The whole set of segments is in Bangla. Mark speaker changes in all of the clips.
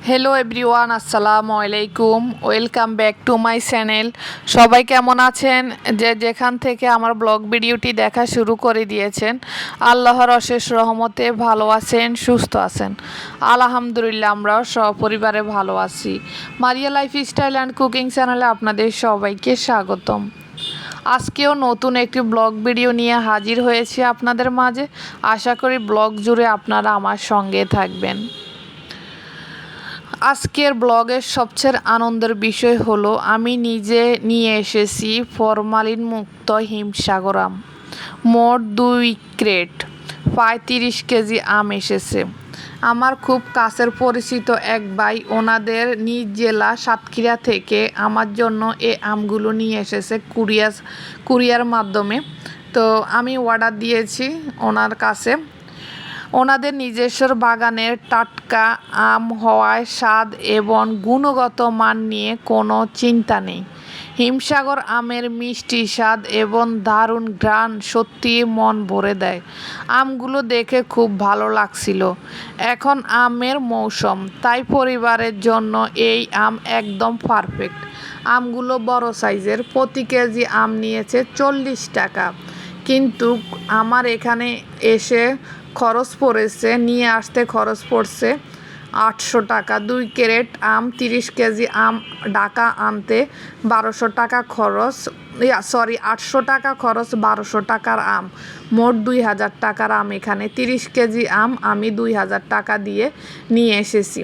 Speaker 1: হ্যালো এভরিওয়ান, আসসালামু আলাইকুম। Welcome back to my channel. সবাই কেমন আছেন? যেখান থেকে আমার ব্লগ ভিডিওটি দেখা শুরু করে দিয়েছেন, আল্লাহর অশেষ রহমতে ভালো আছেন, সুস্থ আছেন। আলহামদুলিল্লাহ, আমরাও সপরিবারে ভালো আছি। মারিয়া লাইফস্টাইল অ্যান্ড কুকিং চ্যানেলে আপনাদের সবাইকে স্বাগতম। আজকেও নতুন একটি ব্লগ ভিডিও নিয়ে হাজির হয়েছি আপনাদের মাঝে। আশা করি ব্লগ জুড়ে আপনারা আমার সঙ্গে থাকবেন। আজকের ব্লগের সবচেয়ে আনন্দের বিষয় হলো আমি নিজে নিয়ে এসেছি ফরমালিন মুক্ত হিমসাগর আম। মোট 2 ক্রেট, প্রায় 30 কেজি আম এসেছে। আমার খুব কাছের পরিচিত এক ভাই ওনাদের নিজ জেলা সাতক্ষীরা থেকে আমার জন্য এই আমগুলো নিয়ে এসেছে কুরিয়ার মাধ্যমে। তো আমি অর্ডার দিয়েছি ওনার কাছে। ওনাদের নিজস্ব বাগানের টাটকা আম হওয়ায় স্বাদ এবং গুণগত মান নিয়ে কোনো চিন্তা নেই। হিমসাগর আমের মিষ্টি স্বাদ এবং দারুণ ঘ্রাণ সত্যিই মন ভরে দেয়। আমগুলো দেখে খুব ভালো লাগছিল। এখন আমের মৌসুম, তাই পরিবারের জন্য এই আম একদম পারফেক্ট। আমগুলো বড় সাইজের, প্রতি কেজি আম নিয়েছে 40 টাকা। কিন্তু আমার এখানে এসে নিয়ে আসতে খরচ পড়ছে 800 টাকা। 2 ক্যারেট আম, 30 কেজি আম ঢাকা আনতে 1200 টাকা খরচ। 800 টাকা খরচ, 1200 টাকার আম, মোট 2000 টাকার আম। এখানে 30 কেজি আম আমি 2000 টাকা দিয়ে নিয়ে এসেছি।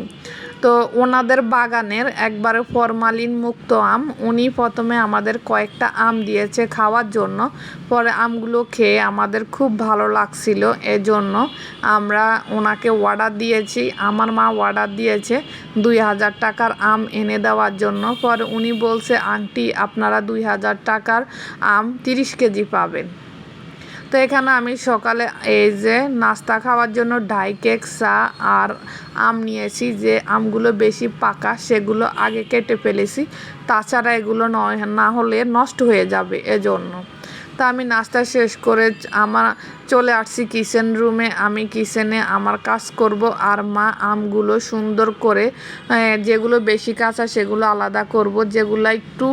Speaker 1: তো ওনাদের বাগানের একবারে ফরমালিন মুক্ত আম। উনি প্রথমে আমাদের কয়েকটা আম দিয়েছে খাওয়ার জন্য। পরে আমগুলো খেয়ে আমাদের খুব ভালো লাগছিল, এজন্য আমরা ওনাকে অর্ডার দিয়েছি। আমার মা অর্ডার দিয়েছে 2000 টাকার আম এনে দেওয়ার জন্য। পরে উনি বলছে, আন্টি আপনারা 2000 টাকার আম 30 কেজি পাবেন। তো এখানে আমি সকালে এই যে নাস্তা খাওয়ার জন্য ডাই কেক, চা আর আম নিয়েছি। যে আমগুলো বেশি পাকা সেগুলো আগে কেটে ফেলেছি, তাছাড়া এগুলো না হলে নষ্ট হয়ে যাবে, এজন্য। তা আমি নাস্তা শেষ করে চলে আসছি কিচেন রুমে। আমি কিচেনে আমার কাজ করব, আর মা আমগুলো সুন্দর করে যেগুলো বেশি কাঁচা সেগুলো আলাদা করব, যেগুলো একটু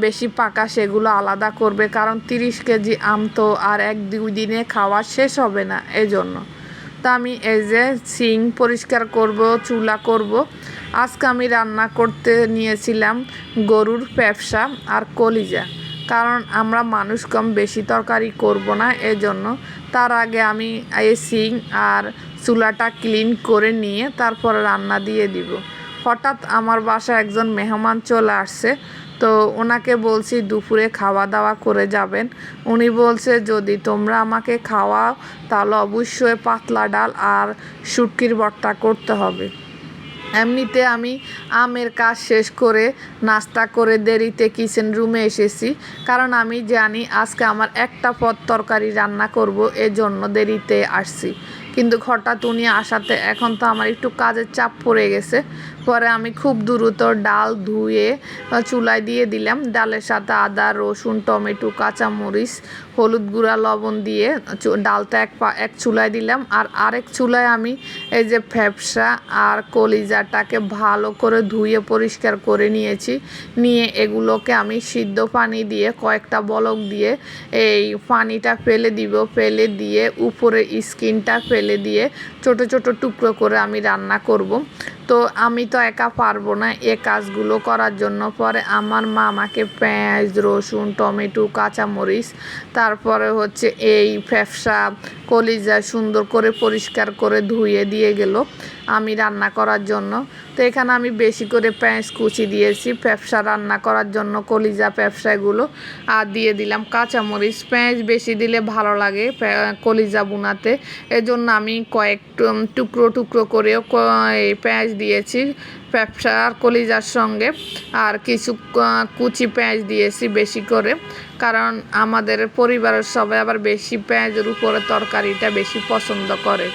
Speaker 1: বেশি পাকা সেগুলো আলাদা করবে, কারণ 30 কেজি আম তো আর 1-2 দিনে খাওয়া শেষ হবে না, এজন্য। তা আমি এই যে সিঙ্ক পরিষ্কার করব, চুলা করব। আজকে আমি রান্না করতে নিয়েছিলাম গরুর ফ্যাপসা আর কলিজা, কারণ আমরা মানুষ কম, বেশি তরকারি করব না, এজন্য। তার আগে আমি এই সিঙ্ক আর চুলাটা ক্লিন করে নিয়ে তারপরে রান্না দিয়ে দিব। হঠাৎ আমার বাসায় একজন মেহমান চলে আসছে, তো ওনাকে বলছি দুপুরে খাওয়া দাওয়া করে যাবেন। উনি বলছে, যদি তোমরা আমাকে খাওয়াও তাহলে অবশ্যই পাতলা ডাল আর শুটকির ভর্তা করতে হবে। এমনিতে আমি আমের কাজ শেষ করে নাস্তা করে দেরিতে কিচেন রুমে এসেছি, কারণ আমি জানি আজকে আমার একটা পদ তরকারি রান্না করব, এজন্য দেরিতে আসছি। কিন্তু হঠাৎ উনি আসাতে এখন তো আমার একটু কাজের চাপ পড়ে গেছে। পরে আমি খুব দ্রুত ডাল ধুয়ে চুলায় দিয়ে দিলাম। ডালের সাথে আদা, রসুন, টমেটো, কাঁচামরিচ, হলুদ গুঁড়া, লবণ দিয়ে ডালটা এক চুলায় দিলাম। আর আরেক চুলায় আমি এই যে ফ্যাপসা আর কলিজাটাকে ভালো করে ধুয়ে পরিষ্কার করে নিয়েছি। নিয়ে এগুলোকে আমি সিদ্ধ পানি দিয়ে কয়েকটা বলক দিয়ে এই পানিটা ফেলে দিব। ফেলে দিয়ে উপরে স্কিনটা ফেলে দিয়ে ছোট ছোট টুকরো করে আমি রান্না করব। তো আমি তো একা পারবো না এ কাজগুলো করার জন্য। পরে আমার মা আমাকে পেঁয়াজ, রসুন, টমেটো, কাঁচামরিচ, তারপরে হচ্ছে এই ফ্যাপসা, কলিজা সুন্দর করে পরিষ্কার করে ধুয়ে দিয়ে গেল আমি রান্না করার জন্য। তো এখানে আমি বেশি করে পেঁয়াজ কুচি দিয়েছি ফ্যাপসা রান্না করার জন্য, কলিজা ফ্যাপসাগুলো, আর দিয়ে দিলাম কাঁচামরিচ। পেঁয়াজ বেশি দিলে ভালো লাগে কলিজা বুনাতে, এজন্য আমি কয়েক টুকরো টুকরো করেও পেঁয়াজ দিয়েছি ফ্যাপসা আর কলিজার সঙ্গে। আর কিছু কুচি পেঁয়াজ দিয়েছি বেশি করে, কারণ আমাদের পরিবারের সবাই আবার বেশি পেঁয়াজের উপরে তরকারিটা বেশি পছন্দ করে।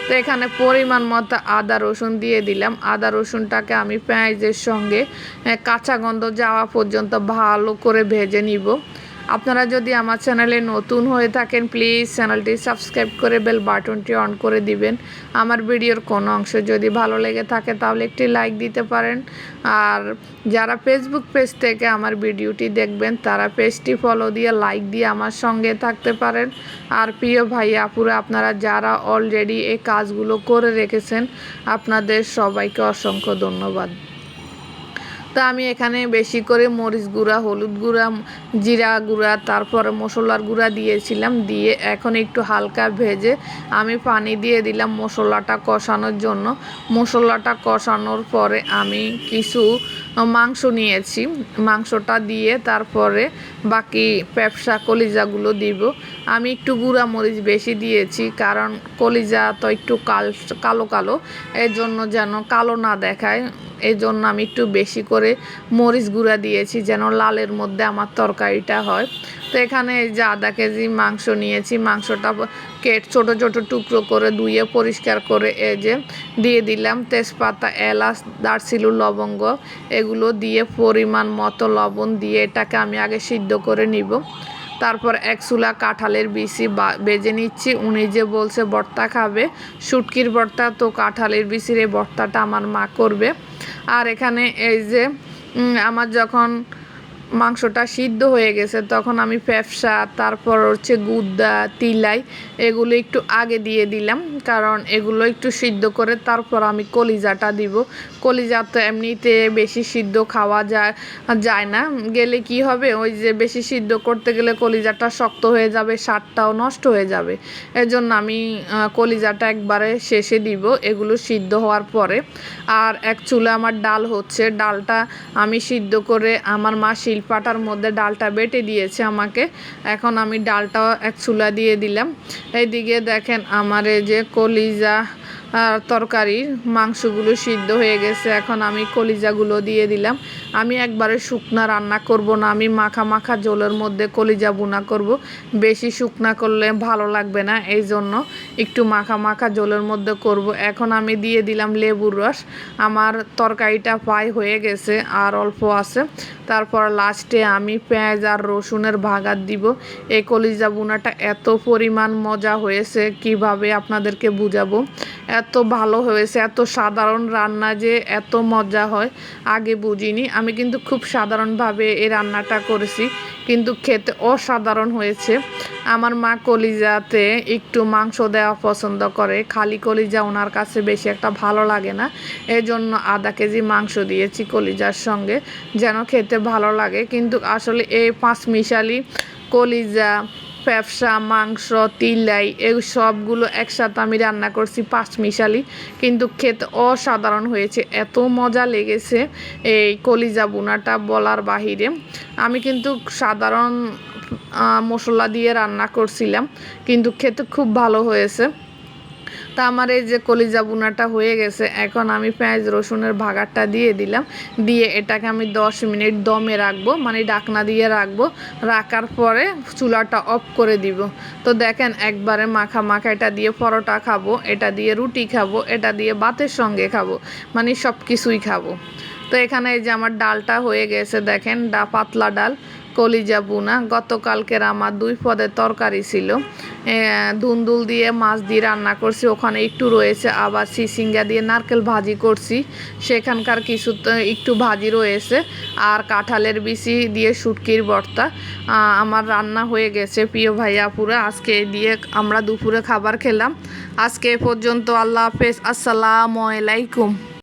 Speaker 1: তো এখানে পরিমাণ মতো আদা রসুন দিয়ে দিলাম। আদা রসুনটাকে আমি পেঁয়াজের সঙ্গে কাঁচা গন্ধ যাওয়া পর্যন্ত ভালো করে ভেজে নিব। আপনারা যদি আমার চ্যানেলে নতুন হয়ে থাকেন প্লিজ চ্যানেলটি সাবস্ক্রাইব করে বেল বাটনটি অন করে দিবেন। আমার ভিডিওর কোনো অংশ যদি ভালো লেগে থাকে তাহলে একটি লাইক দিতে পারেন। আর যারা ফেসবুক পেজ থেকে আমার ভিডিওটি দেখবেন তারা পেজটি ফলো দিয়ে লাইক দিয়ে আমার সঙ্গে থাকতে পারেন। আর প্রিয় ভাই আপুরা, আপনারা যারা অলরেডি এই কাজগুলো করে রেখেছেন আপনাদের সবাইকে অসংখ্য ধন্যবাদ। তো আমি এখানে বেশি করে মরিচ গুঁড়া, হলুদ গুঁড়া, জিরা গুঁড়া, তারপরে মশলার গুঁড়া দিয়েছিলাম। দিয়ে এখন একটু হালকা ভেজে আমি পানি দিয়ে দিলাম মশলাটা কষানোর জন্য। মশলাটা কষানোর পরে আমি কিছু মাংস নিয়েছি, মাংসটা দিয়ে তারপরে বাকি পেঁপসা কলিজাগুলো দিব। আমি একটু গুঁড়া মরিচ বেশি দিয়েছি কারণ কলিজা তো একটু কালো কালো, এর জন্য যেন কালো না দেখায়, এই জন্য আমি একটু বেশি করে মরিচ গুঁড়া দিয়েছি যেন লালের মধ্যে আমার তরকারিটা হয়। তো এখানে এই যে আধা কেজি মাংস নিয়েছি, মাংসটা ছোট ছোট টুকরো করে ধুয়ে পরিষ্কার করে এই যে দিয়ে দিলাম তেজপাতা, এলাচ, দারচিনি, লবঙ্গ, এগুলো দিয়ে পরিমাণ মতো লবণ দিয়ে এটাকে আমি আগে সিদ্ধ করে নিব। তারপর এক চুলা কাঁঠালের বিচি বেজে নিচ্ছি। উনি যে বলছে ভর্তা খাবে, শুটকির ভর্তা, তো কাঁঠালের বিচির এই ভর্তাটা আমার মা করবে। আর এখানে এই যে আমার যখন মাংসটা সিদ্ধ হয়ে গেছে তখন আমি পেঁপসা, তারপর হচ্ছে গুদ্দা, তিলাই, এগুলো একটু আগে দিয়ে দিলাম কারণ এগুলো একটু সিদ্ধ করে তারপর আমি কলিজাটা দিব। কলিজা তো এমনিতে বেশি সিদ্ধ খাওয়া যায় না, গেলে কি হবে, ওই যে বেশি সিদ্ধ করতে গেলে কলিজাটা শক্ত হয়ে যাবে, স্বাদটাও নষ্ট হয়ে যাবে। এজন্য আমি কলিজাটা একবারে শেষে দিব এগুলো সিদ্ধ হওয়ার পরে। আর এক চুলা আমার ডাল হচ্ছে, ডালটা আমি সিদ্ধ করে আমার মা শিলপাটার মধ্যে ডালটা বেটে দিয়েছে আমাকে। এখন আমি ডালটাও এক চুলা দিয়ে দিলাম। এইদিকে দেখেন আমার এই যে কলিজা তরকারির মাংসগুলো সিদ্ধ হয়ে গেছে, এখন আমি কলিজাগুলো দিয়ে দিলাম। আমি একবারে শুকনা রান্না করব না, আমি মাখা মাখা ঝোলের মধ্যে কলিজা ভুনা করব। বেশি শুকনা করলে ভালো লাগবে না, এই জন্য একটু মাখা মাখা ঝোলের মধ্যে করব। এখন আমি দিয়ে দিলাম লেবুর রস। আমার তরকারিটা প্রায় হয়ে গেছে, আর অল্প আছে। তারপর লাস্টে আমি পেঁয়াজ আর রসুনের ভাগাত দিব। এই কলিজা ভুনাটা এত পরিমাণ মজা হয়েছে, কিভাবে আপনাদেরকে বুঝাবো, এত ভালো হয়েছে। এত সাধারণ রান্না যে এত মজা হয় আগে বুঝিনি। আমি কিন্তু খুব সাধারণভাবে এই রান্নাটা করেছি, কিন্তু খেতে অসাধারণ হয়েছে। আমার মা কলিজাতে একটু মাংস দেওয়া পছন্দ করে, খালি কলিজা ওনার কাছে বেশি একটা ভালো লাগে না, এই জন্য আধা কেজি মাংস দিয়েছি কলিজার সঙ্গে যেন খেতে ভালো লাগে। কিন্তু আসলে এই পাঁচমিশালি কলিজা, পেঁপসা, মাংস, তিলাই, এই সবগুলো একসাথে আমি রান্না করছি পাঁচমিশালি, কিন্তু খেতে অসাধারণ হয়েছে, এত মজা লেগেছে এই কলিজা ভুনাটা বলার বাহিরে। আমি কিন্তু সাধারণ মশলা দিয়ে রান্না করছিলাম, কিন্তু খেতে খুব ভালো হয়েছে। তা আমার এই যে কলিজা ভুনাটা হয়ে গেছে, এখন আমি পেঁয়াজ রসুনের ভাগারটা দিয়ে দিলাম। দিয়ে এটাকে আমি 10 মিনিট দমে রাখবো, মানে ঢাকনা দিয়ে রাখবো। রাখার পরে চুলাটা অফ করে দিব। তো দেখেন একবারে মাখা মাখা, এটা দিয়ে পরোটা খাবো, এটা দিয়ে রুটি খাবো, এটা দিয়ে ভাতের সঙ্গে খাবো, মানে সব কিছুই খাবো। তো এখানে এই যে আমার ডালটা হয়ে গেছে, দেখেন পাতলা ডাল, কলিজা ভুনা। গতকালকের আমার 2 পদের তরকারি ছিল, ধুন্দুল দিয়ে মাছ দিয়ে রান্না করছি, ওখানে একটু রয়েছে। আবার চিচিঙ্গা দিয়ে নারকেল ভাজি করছি, সেখানকার কিছু একটু ভাজি রয়েছে। আর কাঁঠালের বিচি দিয়ে শুটকির ভর্তা আমার রান্না হয়ে গেছে। প্রিয় ভাইয়া আপুরা, আজকে দিয়ে আমরা দুপুরে খাবার খেলাম। আজকে এ পর্যন্ত, আল্লাহ হাফেজ, আসসালামু আলাইকুম।